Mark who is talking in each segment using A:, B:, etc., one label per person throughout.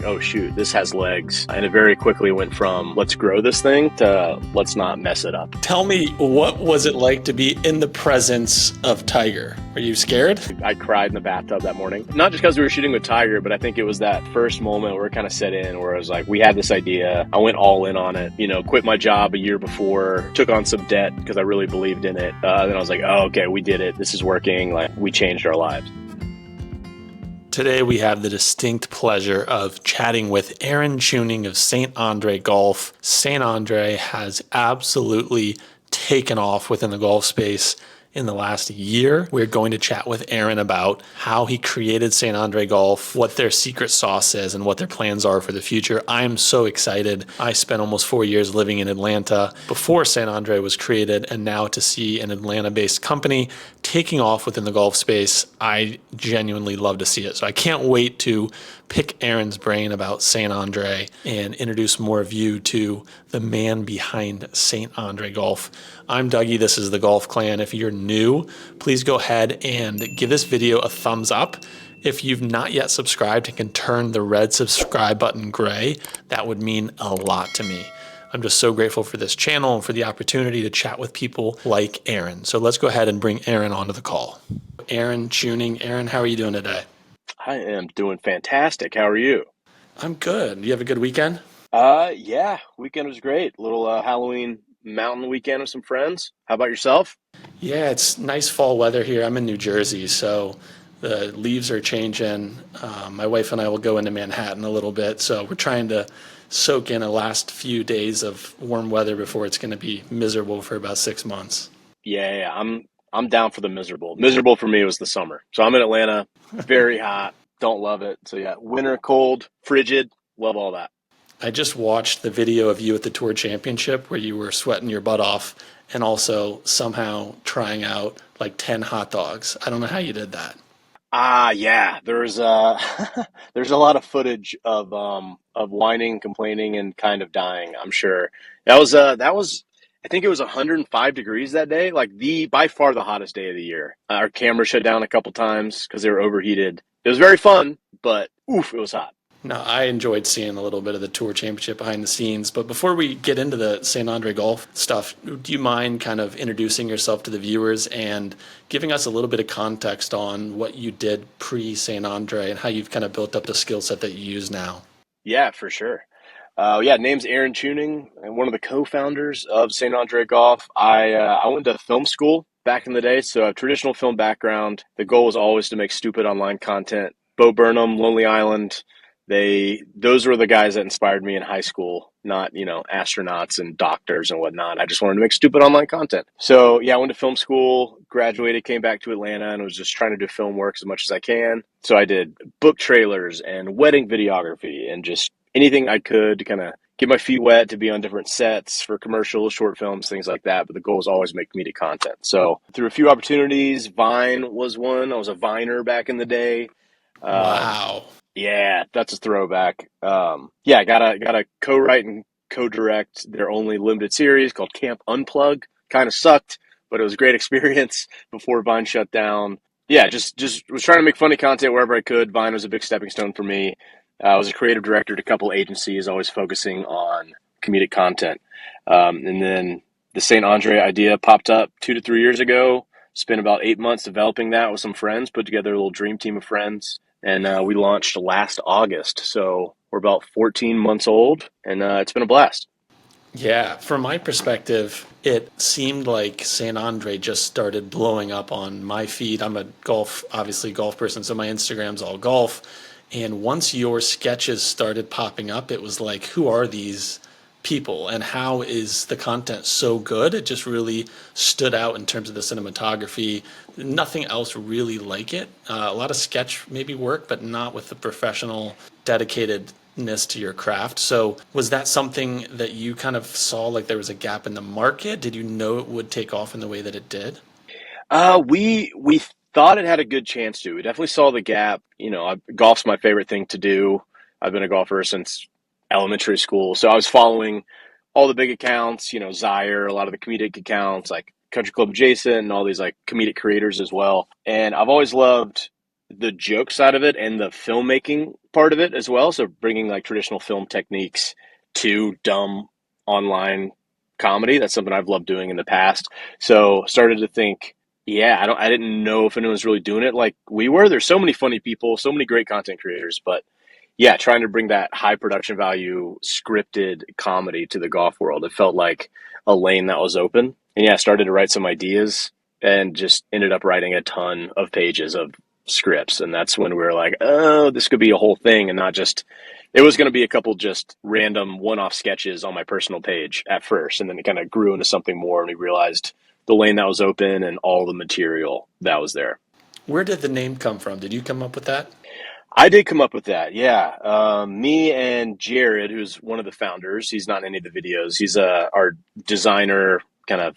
A: oh shoot, this has legs. And it very quickly went from let's grow this thing to let's not mess it up.
B: Tell me, what was it like to be in the presence of Tiger? Were you scared?
A: I cried in the bathtub that morning. Not just because we were shooting with Tiger, but I think it was that first moment where it kind of set in where I was like, we had this idea. I went all in on it, quit my job a year before, took on some debt because I really believed in it. Then I was like, oh, okay, we did it. This is working. Like, we changed our lives.
B: Today we have the distinct pleasure of chatting with Aaron Chewning of St. Andre Golf. St. Andre has absolutely taken off within the golf space in the last year. We're going to chat with Aaron about how he created St. Andre Golf, what their secret sauce is, and what their plans are for the future. I'm so excited. I spent almost 4 years living in Atlanta before St. Andre was created, and now to see an Atlanta-based company taking off within the golf space, I genuinely love to see it. So I can't wait to pick Aaron's brain about St. Andre and introduce more of you to the man behind St. Andre Golf. I'm Dougie. This is the Golf Clan. If you're new, please go ahead and give this video a thumbs up. If you've not yet subscribed and can turn the red subscribe button gray, that would mean a lot to me. I'm just so grateful for this channel and for the opportunity to chat with people like Aaron. So let's go ahead and bring Aaron onto the call. Aaron Chewning. Aaron, how are you doing today?
A: I am doing fantastic. How are you?
B: I'm good. You have a good weekend?
A: Yeah, weekend was great. Little Halloween mountain weekend with some friends. How about yourself?
B: Yeah, it's nice fall weather here. I'm in New Jersey, so the leaves are changing. My wife and I will go into Manhattan a little bit, so we're trying to soak in the last few days of warm weather before it's going to be miserable for about 6 months.
A: Yeah, I'm down for the miserable. Miserable for me was the summer. So I'm in Atlanta, very hot, don't love it. So yeah, winter, cold, frigid, love all that.
B: I just watched the video of you at the Tour Championship where you were sweating your butt off and also somehow trying out like 10 hot dogs. I don't know how you did that.
A: Yeah, there's there's a lot of footage of whining, complaining, and kind of dying, I'm sure. That was I think it was 105 degrees that day, like the by far the hottest day of the year. Our camera shut down a couple times because they were overheated. It was very fun, but oof, it was hot.
B: No, I enjoyed seeing a little bit of the Tour Championship behind the scenes. But before we get into the St. Andre Golf stuff, do you mind kind of introducing yourself to the viewers and giving us a little bit of context on what you did pre-St. Andre and how you've kind of built up the skill set that you use now?
A: Yeah, for sure. Yeah, name's Aaron Chewning. I'm one of the co-founders of St. Andre Golf. I went to film school back in the day, so a traditional film background. The goal was always to make stupid online content. Bo Burnham, Lonely Island, those were the guys that inspired me in high school, not, astronauts and doctors and whatnot. I just wanted to make stupid online content. So yeah, I went to film school, graduated, came back to Atlanta, and was just trying to do film work as much as I can. So I did book trailers and wedding videography and just anything I could to kind of get my feet wet, to be on different sets for commercials, short films, things like that. But the goal is always make comedic content. So through a few opportunities, Vine was one. I was a Viner back in the day.
B: Wow.
A: Yeah, that's a throwback. Yeah, got a co-write and co-direct their only limited series called Camp Unplug. Kind of sucked, but it was a great experience before Vine shut down. Yeah, just was trying to make funny content wherever I could. Vine was a big stepping stone for me. I was a creative director at a couple agencies, always focusing on comedic content. And then the St. Andre idea popped up 2 to 3 years ago. Spent about 8 months developing that with some friends, put together a little dream team of friends. And we launched last August. So we're about 14 months old, and it's been a blast.
B: Yeah, from my perspective, it seemed like St. Andre just started blowing up on my feed. I'm a obviously golf person, so my Instagram's all golf. And once your sketches started popping up, it was like, who are these people and how is the content so good? It just really stood out in terms of the cinematography. Nothing else really like it. A lot of sketch maybe work, but not with the professional dedicatedness to your craft. So was that something that you kind of saw like there was a gap in the market? Did you know it would take off in the way that it did?
A: We thought it had a good chance to. We definitely saw the gap. Golf's my favorite thing to do. I've been a golfer since elementary school, so I was following all the big accounts. Zaire, a lot of the comedic accounts like Country Club Jason, and all these like comedic creators as well. And I've always loved the joke side of it and the filmmaking part of it as well. So bringing like traditional film techniques to dumb online comedy. That's something I've loved doing in the past. So started to think, yeah, I didn't know if anyone was really doing it like we were. There's so many funny people, so many great content creators, but yeah, trying to bring that high production value scripted comedy to the golf world. It felt like a lane that was open. And yeah, I started to write some ideas and just ended up writing a ton of pages of scripts. And that's when we were like, oh, this could be a whole thing and not just, it was going to be a couple just random one off sketches on my personal page at first. And then it kind of grew into something more. And we realized the lane that was open and all the material that was there.
B: Where did the name come from? Did you come up with that?
A: I did come up with that, yeah. Me and Jared, who's one of the founders, he's not in any of the videos. He's our designer, kind of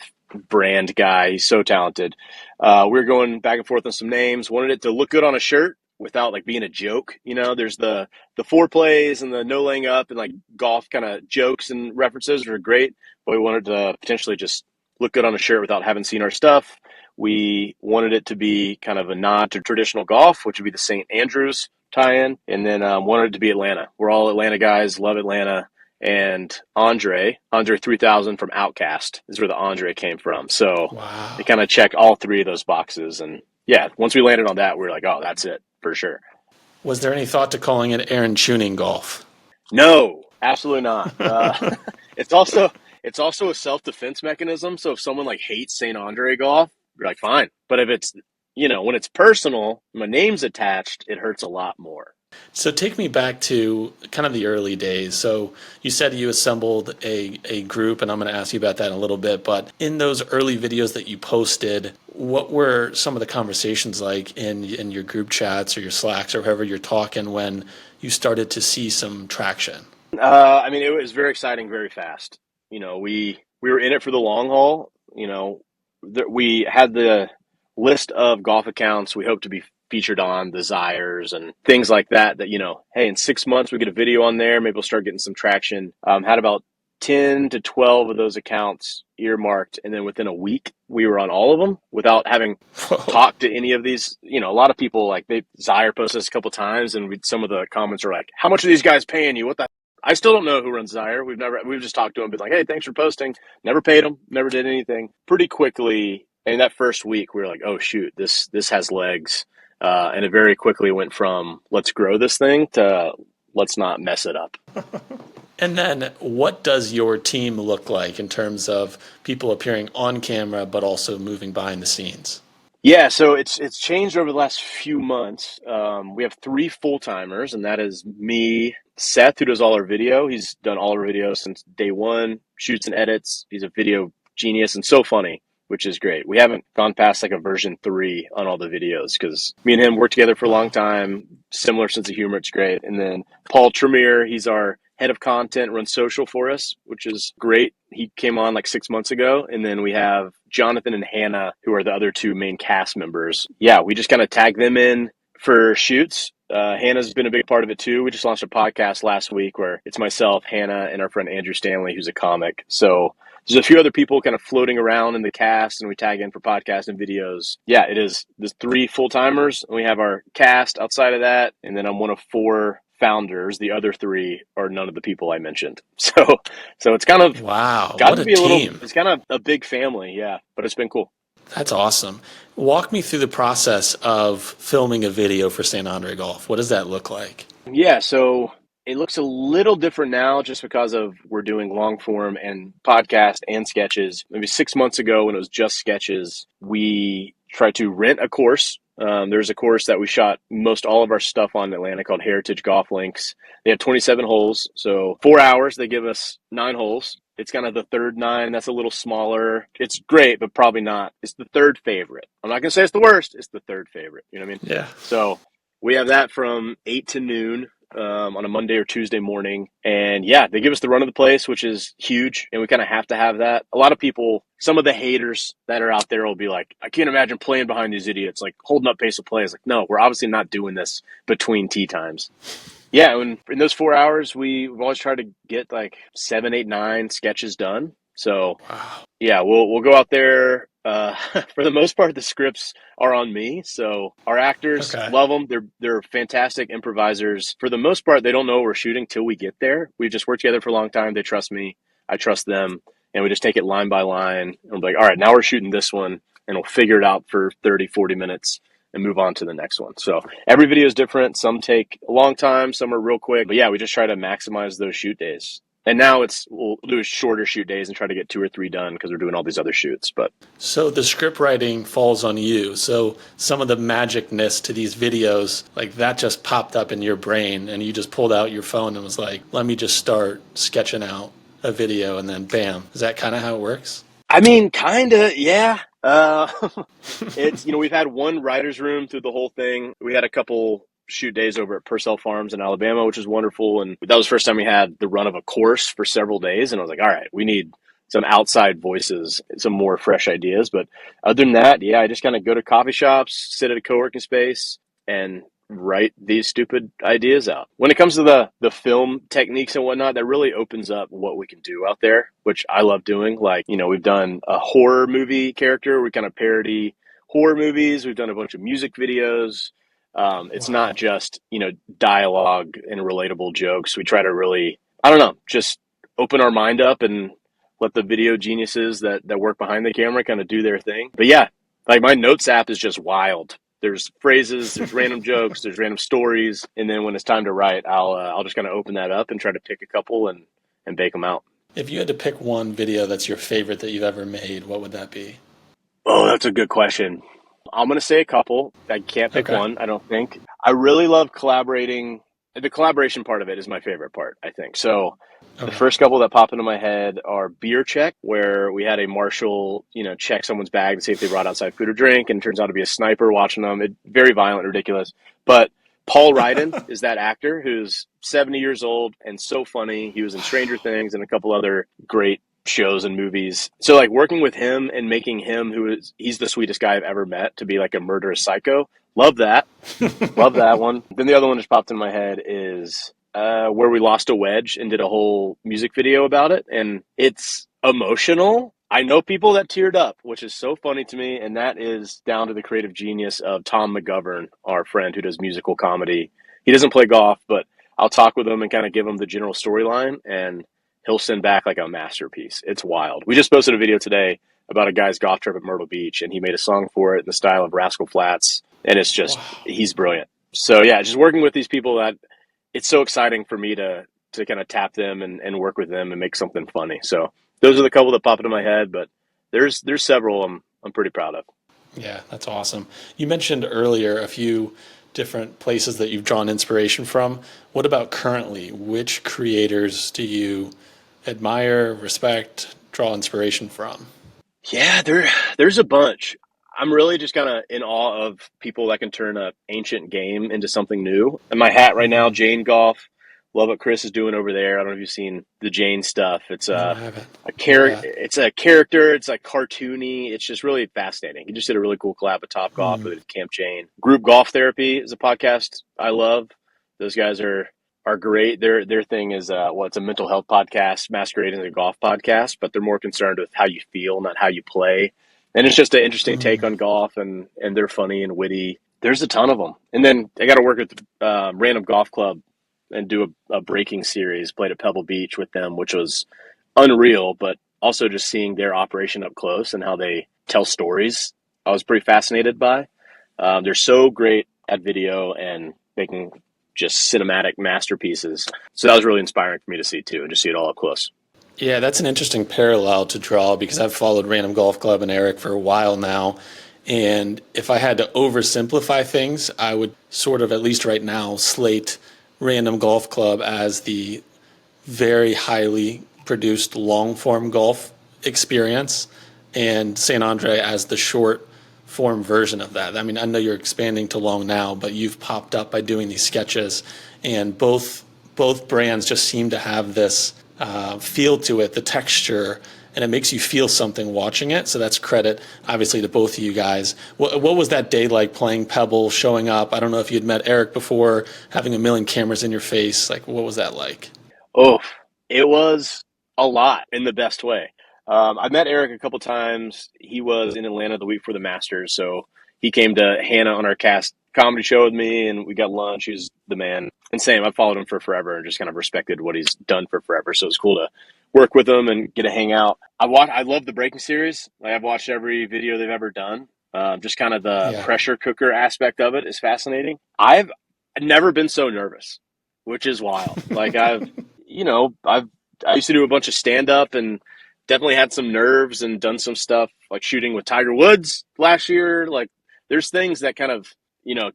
A: brand guy. He's so talented. We were going back and forth on some names. Wanted it to look good on a shirt without like being a joke. You know, there's the four plays and the no laying up and like golf kind of jokes and references are great, but we wanted to potentially just look good on a shirt without having seen our stuff. We wanted it to be kind of a nod to traditional golf, which would be the St. Andrews tie-in, and then wanted it to be Atlanta. We're all Atlanta guys, love Atlanta, and Andre 3000 from Outcast is where the Andre came from. So they
B: Wow.
A: kind of check all three of those boxes, and yeah, once we landed on that, we were like, oh, that's it for sure.
B: Was there any thought to calling it Aaron Chewning Golf?
A: No, absolutely not. It's also it's also a self defense mechanism. So if someone like hates Saint Andre golf, you're like, fine. But if it's when it's personal, my name's attached, it hurts a lot more.
B: So take me back to kind of the early days. So you said you assembled a group, and I'm going to ask you about that in a little bit. But in those early videos that you posted, what were some of the conversations like in your group chats or your Slacks or whoever you're talking when you started to see some traction?
A: I mean, it was very exciting, very fast. We were in it for the long haul. We had the list of golf accounts we hope to be featured on, desires and things like that. That hey, in 6 months we get a video on there. Maybe we'll start getting some traction. Had about 10 to 12 of those accounts earmarked, and then within a week we were on all of them without having
B: Whoa.
A: talked to any of these. A lot of people like Zaire posted this a couple times, and some of the comments are like, "How much are these guys paying you? What the?" I still don't know who runs Zaire. We've just talked to them, been like, "Hey, thanks for posting." Never paid them, never did anything. Pretty quickly, in that first week, we were like, "Oh shoot, this has legs," and it very quickly went from "let's grow this thing" to "let's not mess it up."
B: And then what does your team look like in terms of people appearing on camera but also moving behind the scenes?
A: Yeah, so it's changed over the last few months. We have three full timers, and that is me, Seth, who does all our video. He's done all our videos since day one, shoots and edits. He's a video genius and so funny, which is great. We haven't gone past like a version 3 on all the videos because me and him worked together for a long
B: Wow.
A: time. Similar sense of humor. It's great. And then Paul Tremere, he's our head of content, runs social for us, which is great. He came on like 6 months ago. And then we have Jonathan and Hannah, who are the other two main cast members. Yeah, we just kind of tag them in for shoots. Hannah's been a big part of it too. We just launched a podcast last week where it's myself, Hannah, and our friend Andrew Stanley, who's a comic. So there's a few other people kind of floating around in the cast, and we tag in for podcasts and videos. Yeah, it is. There's three full timers, and we have our cast outside of that, and then I'm one of four founders. The other three are none of the people I mentioned. So it's kind of
B: Wow,
A: gotten
B: what
A: to
B: a
A: be a little.
B: team.
A: It's kind of a big family, yeah, but it's been cool.
B: That's awesome. Walk me through the process of filming a video for St. Andre Golf. What does that look like?
A: Yeah, so it looks a little different now just because of we're doing long form and podcast and sketches. Maybe 6 months ago when it was just sketches, we tried to rent a course. There's a course that we shot most all of our stuff on in Atlanta called Heritage Golf Links. They have 27 holes, so 4 hours. They give us 9 holes. It's kind of the third nine. That's a little smaller. It's great, but probably not. It's the third favorite. I'm not gonna say it's the worst. It's the third favorite. You know what I mean?
B: Yeah.
A: So we have that from 8 to noon on a Monday or Tuesday morning. And yeah, they give us the run of the place, which is huge. And we kind of have to have that. A lot of people, some of the haters that are out there will be like, I can't imagine playing behind these idiots, like holding up pace of play. It's like, no, we're obviously not doing this between tee times. Yeah, and in those 4 hours, we've always tried to get like 7, 8, 9 sketches done. So
B: Wow.
A: yeah, we'll go out there. For the most part, the scripts are on me. So our actors
B: Okay.
A: love them. They're fantastic improvisers. For the most part, they don't know what we're shooting till we get there. We've just worked together for a long time. They trust me. I trust them, and we just take it line by line. And we're like, all right, now we're shooting this one, and we'll figure it out for 30, 40 minutes and move on to the next one. So every video is different. Some take a long time, some are real quick. But yeah, we just try to maximize those shoot days. And now we'll do shorter shoot days and try to get 2 or 3 done because we're doing all these other shoots. But
B: So the script writing falls on you. So some of the magicness to these videos, like that just popped up in your brain and you just pulled out your phone and was like, let me just start sketching out a video and then bam. Is that kind of how it works?
A: I mean, kind of, yeah. It's we've had one writer's room through the whole thing. We had a couple shoot days over at Purcell Farms in Alabama, which was wonderful. And that was the first time we had the run of a course for several days. And I was like, all right, we need some outside voices, some more fresh ideas. But other than that, yeah, I just kind of go to coffee shops, sit at a co-working space, and write these stupid ideas out. When it comes to the film techniques and whatnot, that really opens up what we can do out there, which I love doing. Like, we've done a horror movie character. We kind of parody horror movies. We've done a bunch of music videos. It's not
B: Wow.
A: just, dialogue and relatable jokes. We try to really, I don't know, just open our mind up and let the video geniuses that work behind the camera kind of do their thing. But yeah, like my notes app is just wild. There's phrases, there's random jokes, there's random stories, and then when it's time to write, I'll just kind of open that up and try to pick a couple and bake them out.
B: If you had to pick one video that's your favorite that you've ever made, what would that be?
A: Oh, that's a good question. I'm going to say a couple. I can't pick
B: Okay.
A: one, I don't think. I really love collaborating. The collaboration part of it is my favorite part, I think. So the
B: Okay.
A: first couple that pop into my head are beer check, where we had a marshal, check someone's bag to see if they brought outside food or drink, and it turns out to be a sniper watching them. Very violent, ridiculous. But Paul Ryden is that actor who's 70 years old and so funny. He was in Stranger Things and a couple other great shows and movies. So like working with him and making him he's the sweetest guy I've ever met to be like a murderous psycho. Love that. Love that one. Then the other one just popped in my head is where we lost a wedge and did a whole music video about it. And it's emotional. I know people that teared up, which is so funny to me. And that is down to the creative genius of Tom McGovern, our friend who does musical comedy. He doesn't play golf, but I'll talk with him and kind of give him the general storyline, and he'll send back like a masterpiece. It's wild. We just posted a video today about a guy's golf trip at Myrtle Beach, and he made a song for it in the style of Rascal Flatts, and it's just
B: Wow.
A: he's brilliant. So yeah, just working with these people, that it's so exciting for me to kind of tap them and work with them and make something funny. So those are the couple that pop into my head, but there's several I'm pretty proud of.
B: Yeah, that's awesome. You mentioned earlier a few different places that you've drawn inspiration from. What about currently? Which creators do you admire, respect, draw inspiration from?
A: Yeah, there's a bunch. I'm really just kind of in awe of people that can turn a ancient game into something new. And my hat right now,
B: Mm,
A: Jane Golf. Love what Chris is doing over there. I don't know if you've seen the Jane stuff. It's
B: no, I haven't.
A: a
B: What is
A: character.
B: that?
A: It's a character. It's like cartoony. It's just really fascinating. He just did a really cool collab with Top Golf
B: Mm,
A: with Camp Jane. Group Golf Therapy is a podcast I love. Those guys are great. Their thing is it's a mental health podcast masquerading as a golf podcast, but they're more concerned with how you feel, not how you play. And it's just an interesting take
B: mm,
A: on golf, and they're funny and witty. There's a ton of them. And then I got to work with Random Golf Club and do a breaking series. Played at Pebble Beach with them, which was unreal. But also just seeing their operation up close and how they tell stories, I was pretty fascinated by. They're so great at video and making just cinematic masterpieces. So that was really inspiring for me to see too, and just see it all up close.
B: yeah, that's an interesting parallel to draw because I've followed Random Golf Club and Eric for a while now. And if I had to oversimplify things, I would sort of, at least right now, slate Random Golf Club as the very highly produced long form golf experience and St. Andre as the short form version of that. I mean, I know you're expanding to long now, but you've popped up by doing these sketches, and both brands just seem to have this feel to it, the texture, and it makes you feel something watching it. So that's credit, obviously, to both of you guys. What was that day like playing Pebble, showing up? I don't know if you'd met Eric before, having a million cameras in your face. Like, what was that like?
A: Oh, it was a lot in the best way. I met Eric a couple times. He was in Atlanta the week for the Masters, so he came to Hannah on our cast comedy show with me, and we got lunch. He's the man. And same, I've followed him for forever and just kind of respected what he's done for forever. So it's cool to work with him and get to hang out. I love the Breaking series. Like, I've watched every video they've ever done. Just kind of the
B: Yeah.
A: pressure cooker aspect of it is fascinating. I've never been so nervous, which is wild. Like, I used to do a bunch of stand up and definitely had some nerves and done some stuff like shooting with Tiger Woods last year. Like, there's things that kind of,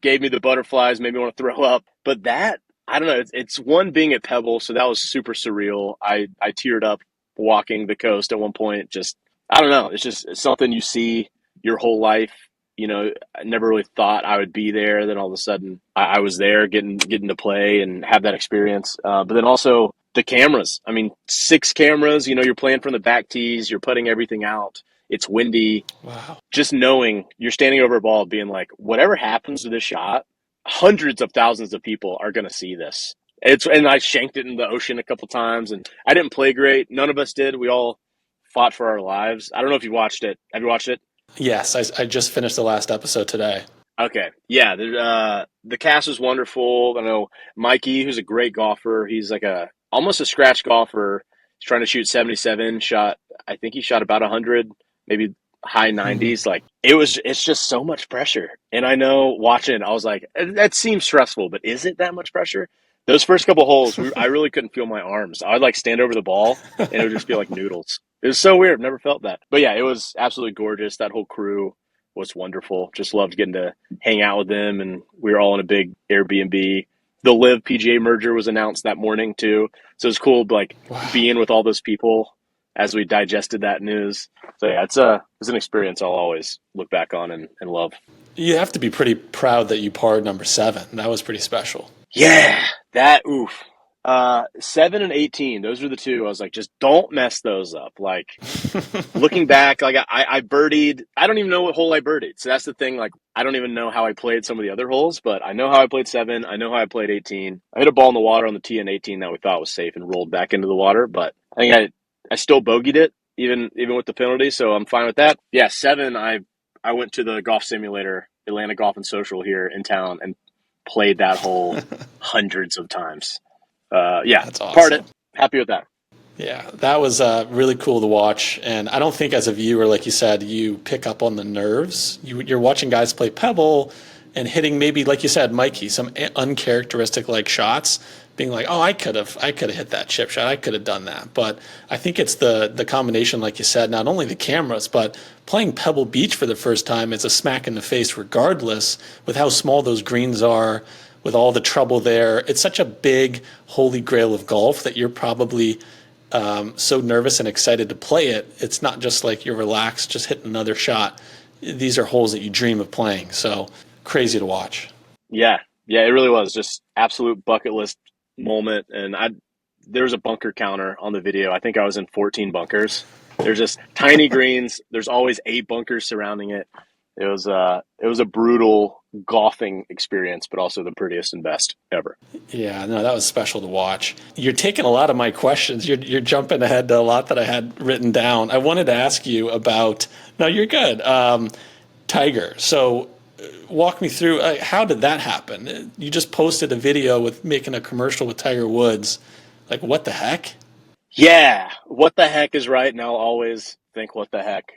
A: gave me the butterflies, made me want to throw up. But that, I don't know, it's one being at Pebble, so that was super surreal. I teared up walking the coast at one point. Just, I don't know, it's something you see your whole life. I never really thought I would be there. Then all of a sudden, I was there, getting to play and have that experience. But then also the cameras. I mean, 6 cameras. You're playing from the back tees. You're putting everything out. It's windy.
B: Wow.
A: Just knowing you're standing over a ball, being like, whatever happens to this shot, hundreds of thousands of people are going to see this. And I shanked it in the ocean a couple times, and I didn't play great. None of us did. We all fought for our lives. I don't know if you watched it. Have you watched it?
B: Yes, I just finished the last episode today.
A: Okay. Yeah. The cast was wonderful. I know Mikey, who's a great golfer. He's like almost a scratch golfer. He's trying to shoot 77 shot. I think he shot about 100, maybe high
B: Hmm.
A: 90s. Like, it's just so much pressure. And I know watching it, I was like, that seems stressful, but is it that much pressure? Those first couple holes, I really couldn't feel my arms. I'd like stand over the ball and it would just feel like noodles. It was so weird. I've never felt that. But yeah, it was absolutely gorgeous. That whole crew was wonderful. Just loved getting to hang out with them, and we were all in a big Airbnb. The Live PGA merger was announced that morning too, so it was cool, like
B: Wow.
A: being with all those people as we digested that news. So yeah, it's an experience I'll always look back on and love.
B: You have to be pretty proud that you parred number 7. That was pretty special.
A: Yeah, that oof. 7 and 18, those were the two. I was like, just don't mess those up. Like, looking back, like I birdied. I don't even know what hole I birdied. So that's the thing. Like, I don't even know how I played some of the other holes, but I know how I played 7. I know how I played 18. I hit a ball in the water on the tee in 18 that we thought was safe and rolled back into the water, but I think I still bogeyed it even with the penalty. So I'm fine with that. Yeah, 7. I went to the golf simulator, Atlanta Golf and Social here in town, and played that hole hundreds of times. Yeah,
B: That's
A: part it.
B: awesome.
A: Happy with that.
B: Yeah, that was really cool to watch. And I don't think as a viewer, like you said, you pick up on the nerves. You're watching guys play Pebble and hitting maybe, like you said, Mikey, some uncharacteristic like shots, being like, oh, I could have hit that chip shot. I could have done that. But I think it's the combination, like you said, not only the cameras, but playing Pebble Beach for the first time, it's a smack in the face regardless with how small those greens are, with all the trouble there. It's such a big holy grail of golf that you're probably so nervous and excited to play it. It's not just like you're relaxed, just hitting another shot. These are holes that you dream of playing. So crazy to watch.
A: Yeah, yeah, it really was just absolute bucket list moment. And there was a bunker counter on the video. I think I was in 14 bunkers. There's just tiny greens. There's always 8 bunkers surrounding it. It was a brutal golfing experience, but also the prettiest and best ever.
B: Yeah, no, that was special to watch. You're taking a lot of my questions. You're jumping ahead to a lot that I had written down. I wanted to ask you about. No, you're good. Tiger. So walk me through how did that happen? You just posted a video with making a commercial with Tiger Woods. Like, what the heck?
A: Yeah, what the heck is right, and I'll always think what the heck.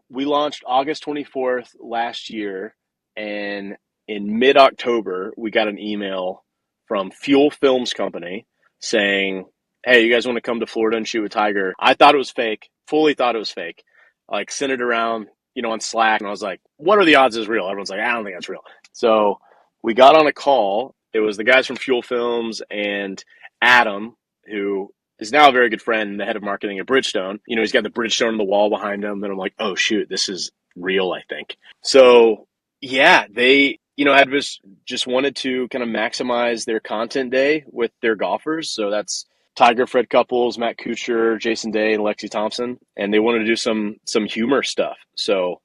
A: We launched August 24th last year, and in mid October, we got an email from Fuel Films Company saying, "Hey, you guys want to come to Florida and shoot with Tiger?" I thought it was fake, fully thought it was fake. Like, sent it around, on Slack, and I was like, "What are the odds it's real?" Everyone's like, "I don't think that's real." So we got on a call. It was the guys from Fuel Films and Adam, who is now a very good friend, the head of marketing at Bridgestone. He's got the Bridgestone on the wall behind him. Then I'm like, oh shoot, this is real, I think. So yeah, they, had just wanted to kind of maximize their content day with their golfers. So that's Tiger, Fred Couples, Matt Kuchar, Jason Day, and Lexi Thompson. And they wanted to do some humor stuff. So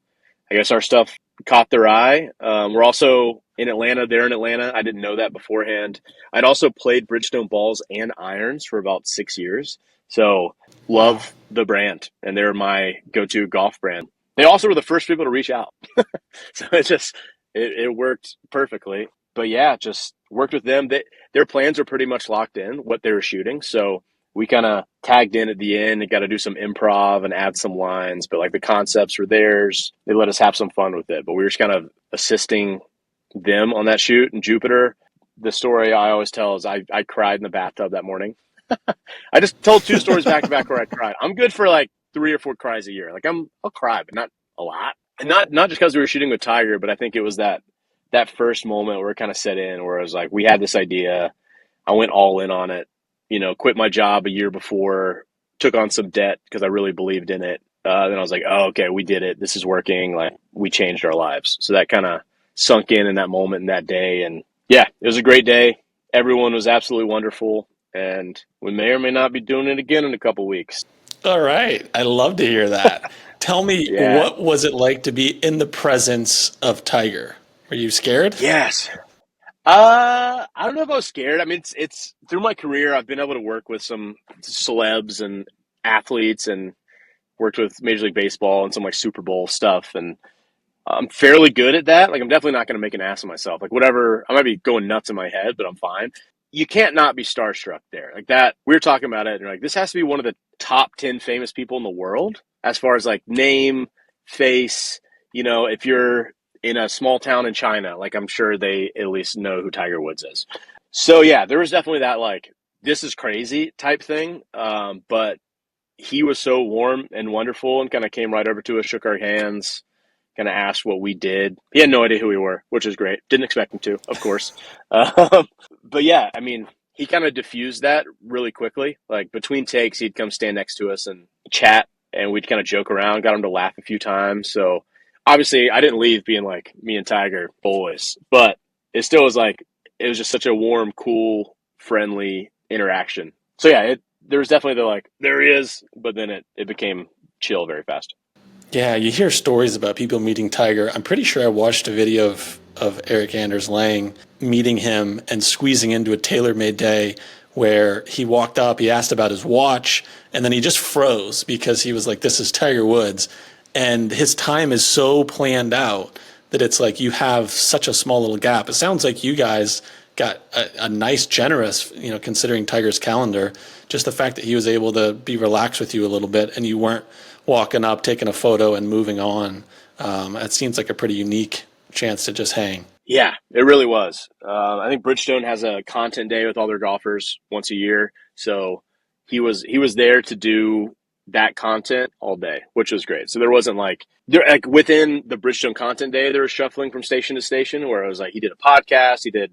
A: I guess our stuff caught their eye. We're also in Atlanta. They're in Atlanta. I didn't know that beforehand. I'd also played Bridgestone balls and irons for about 6 years. So
B: Wow.
A: love the brand, and they're my go-to golf brand. They also were the first people to reach out. So it worked perfectly. But yeah, just worked with them. Their plans are pretty much locked in, what they were shooting. So we kind of tagged in at the end and got to do some improv and add some lines. But like the concepts were theirs. They let us have some fun with it. But we were just kind of assisting them on that shoot. And Jupiter, the story I always tell is I cried in the bathtub that morning. I just told two stories back to back where I cried. I'm good for like 3 or 4 cries a year. Like I'll cry, but not a lot. And not just because we were shooting with Tiger, but I think it was that first moment where it kind of set in, where I was like, we had this idea. I went all in on it. Quit my job a year before, took on some debt because I really believed in it. Then I was like, oh, okay, we did it. This is working. Like we changed our lives. So that kind of sunk in that moment and that day. And yeah, it was a great day. Everyone was absolutely wonderful. And we may or may not be doing it again in a couple weeks.
B: All right. I love to hear that. Tell me,
A: Yeah.
B: what was it like to be in the presence of Tiger? Were you scared?
A: Yes. I don't know if I was scared. I mean, it's through my career, I've been able to work with some celebs and athletes, and worked with Major League Baseball and some like Super Bowl stuff, and I'm fairly good at that. Like, I'm definitely not going to make an ass of myself. Like, whatever, I might be going nuts in my head, but I'm fine. You can't not be starstruck there. Like that, we were talking about it, and you're like, this has to be one of the top 10 famous people in the world as far as like name, face. If you're in a small town in China, like I'm sure they at least know who Tiger Woods is. So yeah, there was definitely that like, this is crazy type thing. But he was so warm and wonderful and kind of came right over to us, shook our hands, kind of asked what we did. He had no idea who we were, which is great. Didn't expect him to, of course. But yeah, I mean, he kind of diffused that really quickly. Like between takes, he'd come stand next to us and chat, and we'd kind of joke around, got him to laugh a few times. So obviously, I didn't leave being like me and Tiger boys, but it still was like, it was just such a warm, cool, friendly interaction. So yeah, there was definitely the like, there he is, but then it became chill very fast.
B: Yeah, you hear stories about people meeting Tiger. I'm pretty sure I watched a video of Eric Anders Lang meeting him and squeezing into a tailor-made day where he walked up, he asked about his watch, and then he just froze because he was like, this is Tiger Woods. And his time is so planned out that it's like you have such a small little gap. It sounds like you guys got a nice, generous, considering Tiger's calendar, just the fact that he was able to be relaxed with you a little bit and you weren't walking up, taking a photo, and moving on. It seems like a pretty unique chance to just hang.
A: Yeah, it really was. I think Bridgestone has a content day with all their golfers once a year, so he was there to do that content all day, which was great. So there wasn't like within the Bridgestone content day, there was shuffling from station to station, where it was like he did a podcast, he did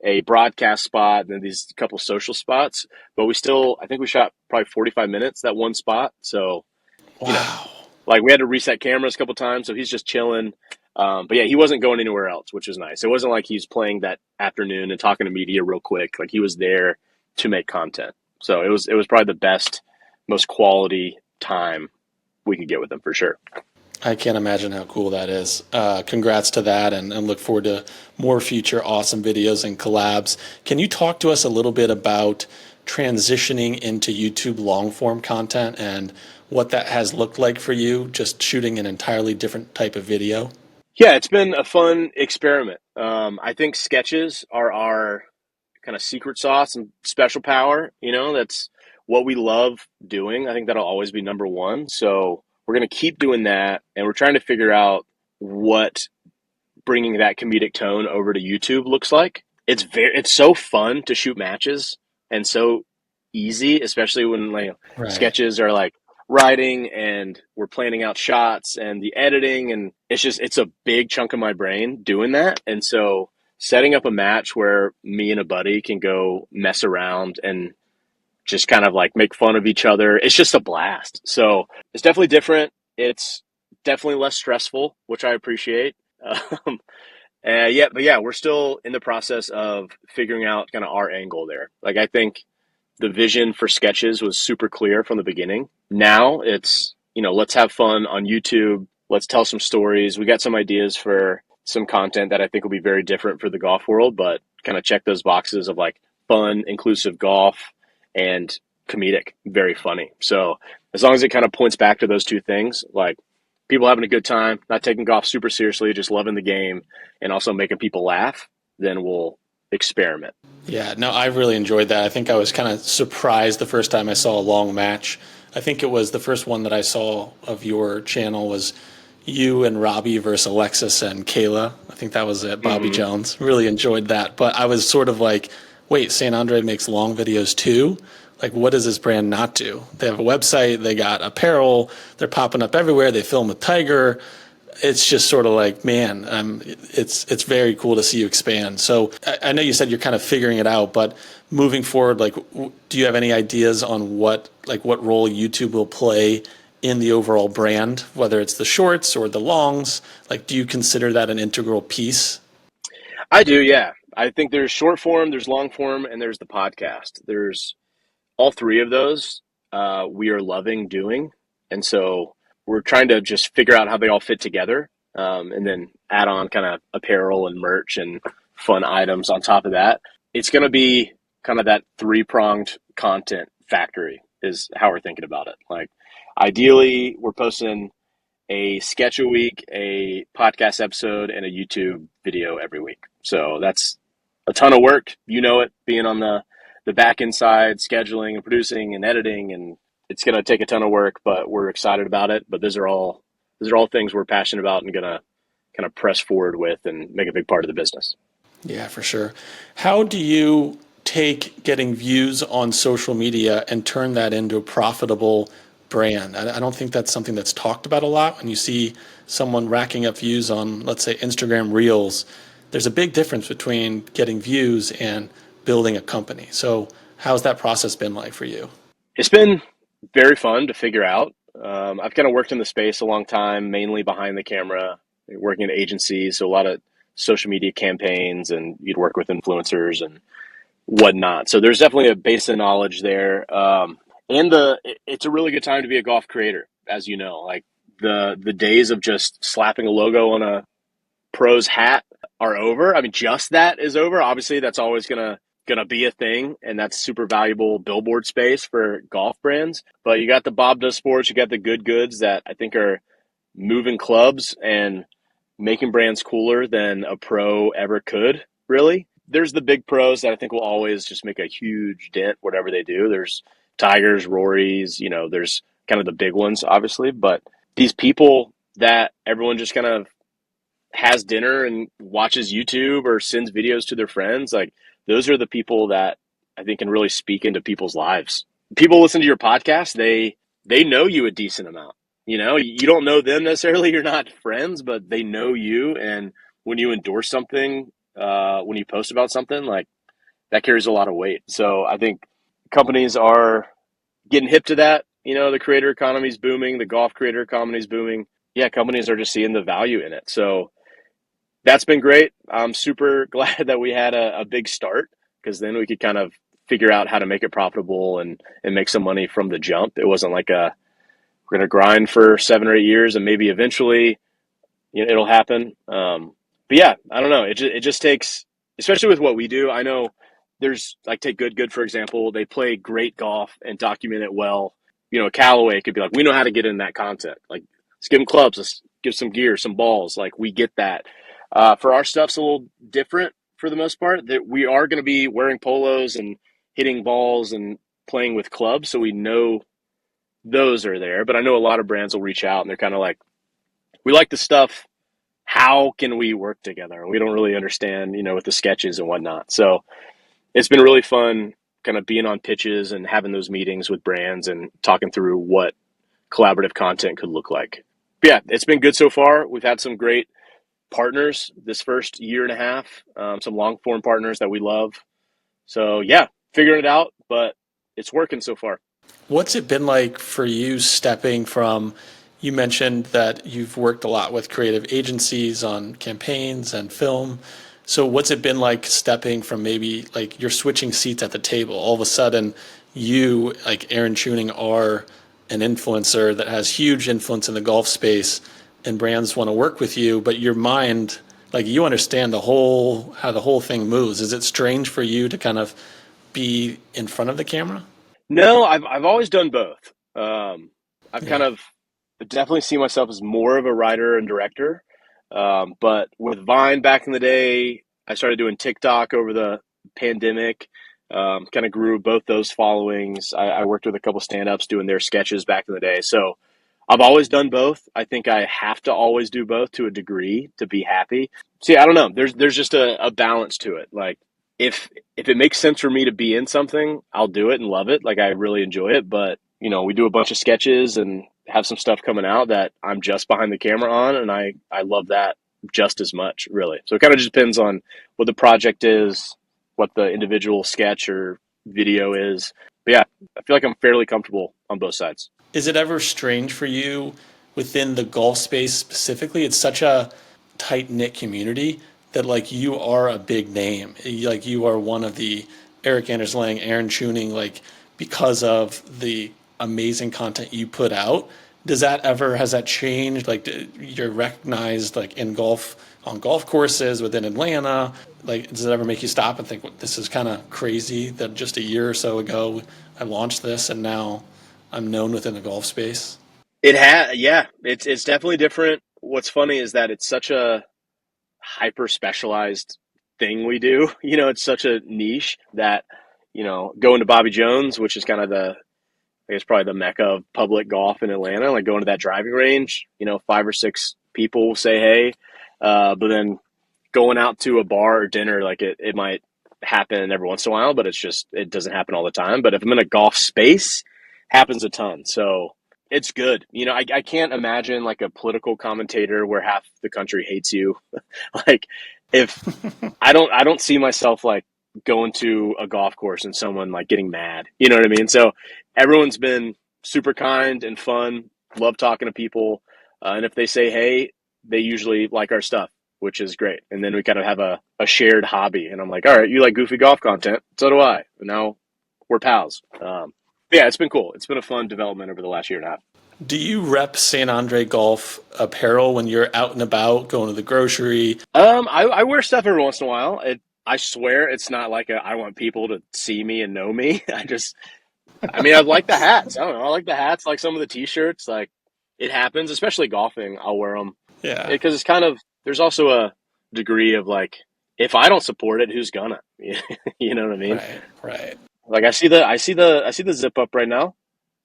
A: a broadcast spot, and then these couple social spots. But I think we shot probably 45 minutes that one spot. So you know,
B: Wow.
A: like we had to reset cameras a couple times, so he's just chilling. But yeah, he wasn't going anywhere else, which was nice. It wasn't like he's playing that afternoon and talking to media real quick. Like he was there to make content. So it was probably the best, most quality time we could get with him for sure.
B: I can't imagine how cool that is. Congrats to that, and look forward to more future awesome videos and collabs. Can you talk to us a little bit about transitioning into YouTube long form content and what that has looked like for you, just shooting an entirely different type of video?
A: Yeah, it's been a fun experiment. I think sketches are our kind of secret sauce and special power. That's what we love doing. I think that'll always be number one. So we're going to keep doing that. And we're trying to figure out what bringing that comedic tone over to YouTube looks like. It's so fun to shoot matches and so easy, especially when like
B: Right.
A: sketches are like writing and we're planning out shots and the editing, and it's a big chunk of my brain doing that. And so setting up a match where me and a buddy can go mess around and just kind of like make fun of each other, it's just a blast. So it's definitely different. It's definitely less stressful, which I appreciate. Um, yeah, but yeah, we're still in the process of figuring out kind of our angle there. Like, I think the vision for sketches was super clear from the beginning. Now it's, let's have fun on YouTube. Let's tell some stories. We got some ideas for some content that I think will be very different for the golf world, but kind of check those boxes of like fun, inclusive golf and comedic, very funny. So as long as it kind of points back to those two things, like people having a good time, not taking golf super seriously, just loving the game and also making people laugh, then we'll experiment.
B: Yeah, no, I really enjoyed that. I think I was kind of surprised the first time I saw a long match. I think it was the first one that I saw of your channel was you and Robbie versus Alexis and Kayla. I think that was at Bobby
A: Mm-hmm.
B: Jones. Really enjoyed that. But I was sort of like, wait, St. Andre makes long videos too? Like, what does this brand not do? They have a website, they got apparel, they're popping up everywhere, they film with Tiger. It's just sort of like, man, it's very cool to see you expand. So I know you said you're kind of figuring it out, but moving forward, like, do you have any ideas on what role YouTube will play in the overall brand, whether it's the shorts or the longs? Like, do you consider that an integral piece?
A: I do, yeah. I think there's short form, there's long form, and there's the podcast. There's all three of those we are loving doing. And so we're trying to just figure out how they all fit together and then add on kind of apparel and merch and fun items on top of that. It's going to be kind of that three-pronged content factory is how we're thinking about it. Like ideally, we're posting a sketch a week, a podcast episode, and a YouTube video every week. So that's a ton of work. You know it, being on the back end side, scheduling and producing and editing, and it's going to take a ton of work, but we're excited about it. But those are all things we're passionate about and going to kind of press forward with and make a big part of the business.
B: Yeah, for sure. How do you take getting views on social media and turn that into a profitable brand? I don't think that's something that's talked about a lot. When you see someone racking up views on, let's say, Instagram Reels, there's a big difference between getting views and building a company. So, how's that process been like for you?
A: It's been very fun to figure out. I've kind of worked in the space a long time, mainly behind the camera, working in agencies, so a lot of social media campaigns, and you'd work with influencers and whatnot. So there's definitely a base of knowledge there. And it's a really good time to be a golf creator, as you know. Like the days of just slapping a logo on a pro's hat are over. I mean, just that is over. Obviously, that's always gonna be a thing, and that's super valuable billboard space for golf brands. But you got the Bob Does Sports, you got the good goods that I think are moving clubs and making brands cooler than a pro ever could, really. There's the big pros that I think will always just make a huge dent, whatever they do. There's Tigers, Rory's, there's kind of the big ones, obviously. But these people that everyone just kind of has dinner and watches YouTube or sends videos to their friends, like those are the people that I think can really speak into people's lives. People listen to your podcast, they know you a decent amount. You don't know them necessarily, you're not friends, but they know you. And when you endorse something, when you post about something, like that carries a lot of weight. So I think companies are getting hip to that. The creator economy is booming, the golf creator economy is booming. Yeah, companies are just seeing the value in it. So that's been great. I'm super glad that we had a big start because then we could kind of figure out how to make it profitable and make some money from the jump. It wasn't like we're going to grind for 7 or 8 years and maybe eventually it'll happen. But yeah, I don't know. It just takes, especially with what we do. I know there's like take Good for example. They play great golf and document it well. Callaway could be like, we know how to get in that content. Like, let's give them clubs, let's give some gear, some balls. Like we get that. For our stuff's a little different for the most part. That we are going to be wearing polos and hitting balls and playing with clubs, so we know those are there. But I know a lot of brands will reach out and they're kind of like, we like the stuff. How can we work together? We don't really understand, with the sketches and whatnot. So it's been really fun kind of being on pitches and having those meetings with brands and talking through what collaborative content could look like. But yeah, it's been good so far. We've had some great partners this first year and a half, some long form partners that we love. So yeah, figuring it out, but it's working so far.
B: What's it been like for you stepping from, you mentioned that you've worked a lot with creative agencies on campaigns and film. So what's it been like stepping from maybe like you're switching seats at the table? All of a sudden, you, like Aaron Chewning, are an influencer that has huge influence in the golf space and brands want to work with you, but your mind Like you understand the whole how the whole thing moves. Is it strange for you to kind of be in front of the camera?
A: No, I've always done both. I've kind
B: Yeah.
A: of definitely seen myself as more of a writer and director. But with Vine back in the day, I started doing TikTok over the pandemic. Kind of grew both those followings. I worked with a couple stand-ups doing their sketches back in the day. So I've always done both. I think I have to always do both to a degree to be happy. See, I don't know. There's just a balance to it. Like if it makes sense for me to be in something, I'll do it and love it. Like I really enjoy it. But we do a bunch of sketches and have some stuff coming out that I'm just behind the camera on, and I love that just as much, really. So it kind of just depends on what the project is, what the individual sketch or video is. But yeah, I feel like I'm fairly comfortable on both sides.
B: Is it ever strange for you within the golf space specifically? It's such a tight knit community that like you are a big name. Like you are one of the Eric Anders Lang, Aaron Chewning, like because of the amazing content you put out. Does that ever has that changed? Like you're recognized like in golf on golf courses within Atlanta. Like does it ever make you stop and think, this is kind of crazy that just a year or so ago I launched this and now I'm known within the golf space?
A: It has, yeah. It's definitely different. What's funny is that it's such a hyper specialized thing we do. It's such a niche that going to Bobby Jones, which is kind of I guess probably the mecca of public golf in Atlanta. Like going to that driving range, five or six people will say hey, but then going out to a bar or dinner, like it might happen every once in a while, but it doesn't happen all the time. But if I'm in a golf space, happens a ton. So it's good. I can't imagine like a political commentator where half the country hates you. Like if I don't see myself like going to a golf course and someone like getting mad. You know what I mean? So everyone's been super kind and fun. Love talking to people, and if they say hey, they usually like our stuff, which is great. And then we kind of have a shared hobby. And I'm like, all right, you like goofy golf content, so do I. And now we're pals. Yeah, it's been cool. It's been a fun development over the last year and a half.
B: Do you rep St. Andre Golf apparel when you're out and about, going to the grocery?
A: I wear stuff every once in a while. I swear it's not like I want people to see me and know me. I mean, I like the hats. I don't know. I like the hats, like some of the t-shirts. Like it happens, especially golfing. I'll wear them
B: Yeah,
A: because it's kind of, there's also a degree of like, if I don't support it, who's gonna? You know what I mean?
B: right, right.
A: Like I see the zip up right now.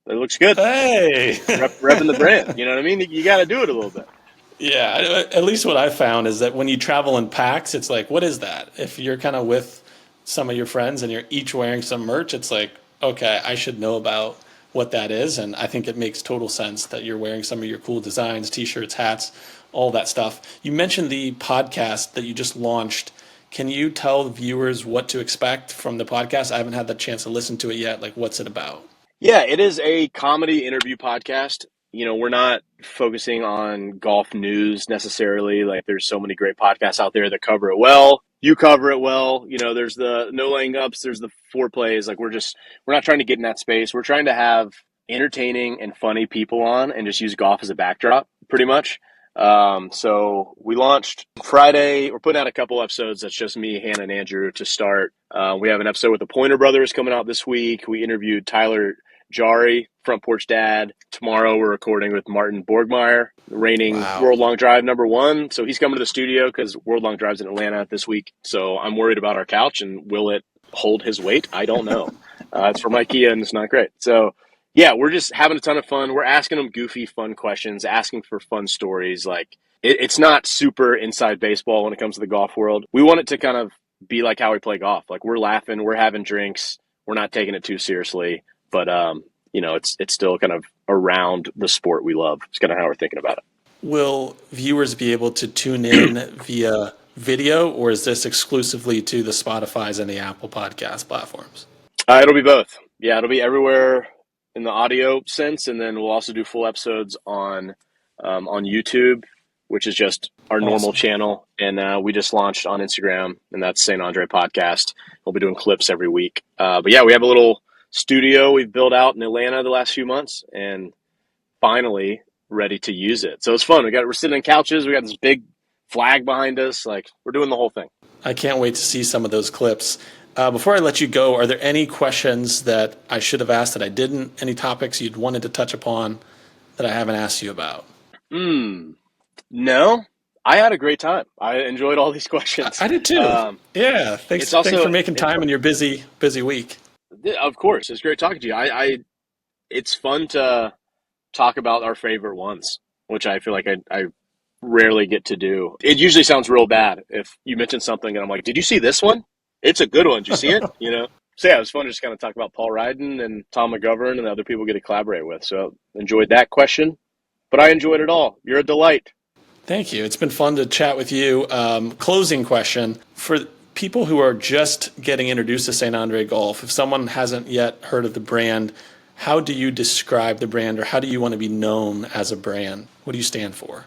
A: It looks good.
B: Hey,
A: Repping the brand. You know what I mean? You got to do it a little bit.
B: yeah. At least what I found is that when you travel in packs, it's like, what is that? If you're kind of with some of your friends and you're each wearing some merch, it's like, okay, I should know about what that is. And I think it makes total sense that you're wearing some of your cool designs, t-shirts, hats, all that stuff. You mentioned the podcast that you just launched. Can you tell viewers what to expect from the podcast? I haven't had the chance to listen to it yet. Like, what's it about?
A: Yeah, it is a comedy interview podcast. We're not focusing on golf news necessarily. Like, there's so many great podcasts out there that cover it well. You cover it well. There's the no laying ups, there's the foreplays. Like, we're not trying to get in that space. We're trying to have entertaining and funny people on and just use golf as a backdrop, pretty much. So we launched Friday. We're putting out a couple episodes. That's just me, Hannah, and Andrew to start. We have an episode with the Pointer Brothers coming out this week. We interviewed Tyler Jari, Front Porch Dad. Tomorrow we're recording with Martin Borgmeyer, reigning
B: Wow.
A: World Long Drive #1. So he's coming to the studio because World Long Drive's in Atlanta this week. So I'm worried about our couch and will it hold his weight? I don't know. It's from IKEA and it's not great. So yeah, we're just having a ton of fun. We're asking them goofy, fun questions, asking for fun stories. Like it's not super inside baseball when it comes to the golf world. We want it to kind of be like how we play golf. Like we're laughing, we're having drinks, we're not taking it too seriously, but it's still kind of around the sport we love. It's kind of how we're thinking about it.
B: Will viewers be able to tune in via video, or is this exclusively to the Spotify's and the Apple podcast platforms?
A: It'll be both. Yeah, it'll be everywhere in the audio sense, and then we'll also do full episodes on YouTube, which is just our normal
B: Awesome.
A: channel. And we just launched on Instagram, and that's St. Andre Podcast. We'll be doing clips every week. But yeah, we have a little studio we've built out in Atlanta the last few months, and finally ready to use it. So it's fun. We're sitting on couches. We got this big flag behind us. Like, we're doing the whole thing.
B: I can't wait to see some of those clips. Before I let you go, are there any questions that I should have asked that I didn't? Any topics you'd wanted to touch upon that I haven't asked you about?
A: Hmm. No, I had a great time. I enjoyed all these questions.
B: I did too. Yeah,
A: It's
B: thanks for
A: also,
B: making time in your busy week.
A: of course, it's great talking to you. It's fun to talk about our favorite ones, which I feel like I rarely get to do. It usually sounds real bad if you mention something and I'm like, "Did you see this one? It's a good one. Did you see it?" You know. So yeah, it was fun to just kind of talk about Paul Ryden and Tom McGovern and the other people we get to collaborate with. So enjoyed that question, but I enjoyed it all. You're a delight.
B: Thank you. It's been fun to chat with you. Closing question for people who are just getting introduced to St. Andre Golf. If someone hasn't yet heard of the brand, how do you describe the brand, or how do you want to be known as a brand? What do you stand for?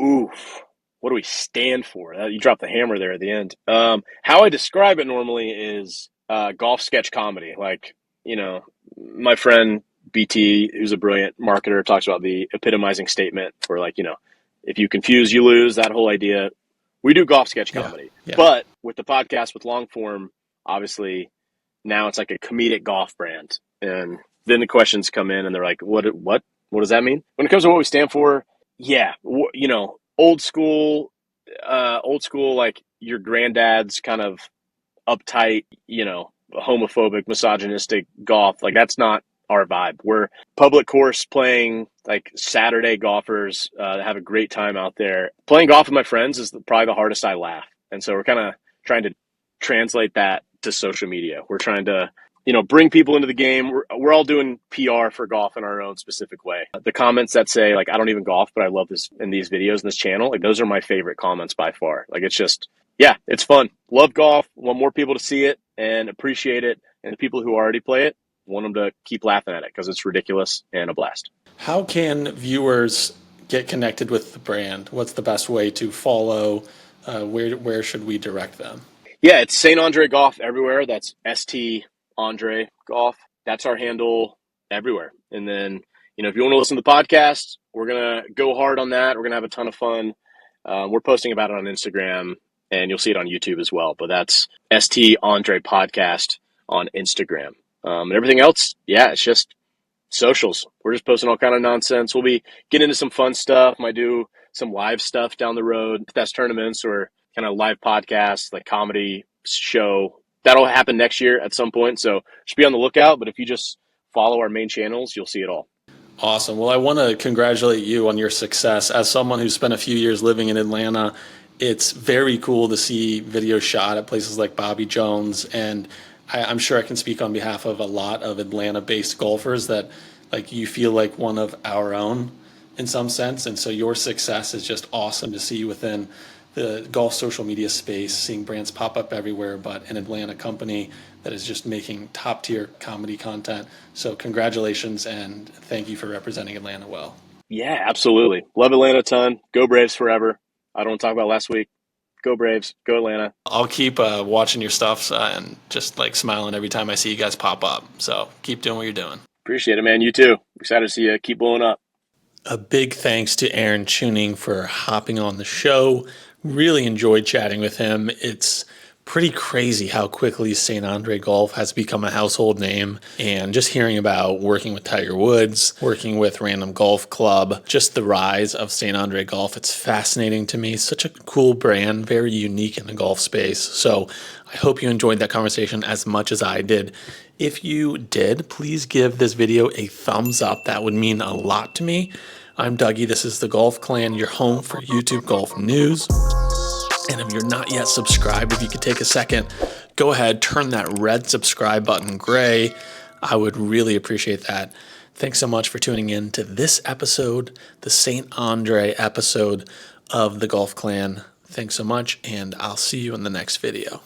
A: Oof. What do we stand for? You dropped the hammer there at the end. How I describe it normally is golf sketch comedy. Like, you know, my friend BT, who's a brilliant marketer, talks about the epitomizing statement where, like, you know, if you confuse, you lose, that whole idea. We do golf sketch
B: Yeah,
A: comedy.
B: yeah.
A: But with the podcast, with long form, obviously now it's like a comedic golf brand. And then the questions come in and they're like, what does that mean? When it comes to what we stand for, yeah, you know, old school, like your granddad's kind of uptight, you know, homophobic, misogynistic golf. Like, that's not our vibe. We're public course playing, like, Saturday golfers that have a great time out there. Playing golf with my friends is probably the hardest I laugh. And so we're kind of trying to translate that to social media. We're trying to, you know, bring people into the game. We're all doing PR for golf in our own specific way. The comments that say, like, I don't even golf, but I love this in these videos in this channel, like, those are my favorite comments by far. Like, it's just, yeah, it's fun. Love golf. Want more people to see it and appreciate it. And the people who already play it, want them to keep laughing at it because it's ridiculous and a blast.
B: How can viewers get connected with the brand? What's the best way to follow? Where should we direct them?
A: Yeah, it's St. Andre Golf everywhere. That's ST Andre Golf. That's our handle everywhere. And then, you know, if you want to listen to the podcast, we're going to go hard on that. We're going to have a ton of fun. We're posting about it on Instagram, and you'll see it on YouTube as well. But that's ST Andre Podcast on Instagram. And everything else, yeah, it's just socials. We're just posting all kind of nonsense. We'll be getting into some fun stuff. Might do some live stuff down the road. If that's tournaments or kind of live podcasts, like comedy show. That'll happen next year at some point. So just be on the lookout. But if you just follow our main channels, you'll see it all.
B: Awesome. Well, I want to congratulate you on your success. As someone who spent a few years living in Atlanta, it's very cool to see videos shot at places like Bobby Jones. And I'm sure I can speak on behalf of a lot of Atlanta-based golfers that, like, you feel like one of our own in some sense. And so your success is just awesome to see within the golf social media space, seeing brands pop up everywhere, but an Atlanta company that is just making top tier comedy content. So congratulations and thank you for representing Atlanta well.
A: Yeah, absolutely. Love Atlanta a ton. Go Braves forever. I don't want to talk about last week. Go Braves. Go Atlanta.
B: I'll keep watching your stuff and just like smiling every time I see you guys pop up. So keep doing what you're doing.
A: Appreciate it, man. You too. Excited to see you keep blowing up.
B: A big thanks to Aaron Chewning for hopping on the show. Really enjoyed chatting with him. It's pretty crazy how quickly St. Andre Golf has become a household name. And just hearing about working with Tiger Woods, working with Random Golf Club, just the rise of St. Andre Golf, it's fascinating to me. Such a cool brand, very unique in the golf space. So I hope you enjoyed that conversation as much as I did. If you did, please give this video a thumbs up. That would mean a lot to me. I'm Dougie. This is the Golf Clan, your home for YouTube golf news. And if you're not yet subscribed, if you could take a second, go ahead, turn that red subscribe button gray. I would really appreciate that. Thanks so much for tuning in to this episode, the St. Andre episode of the Golf Clan. Thanks so much, and I'll see you in the next video.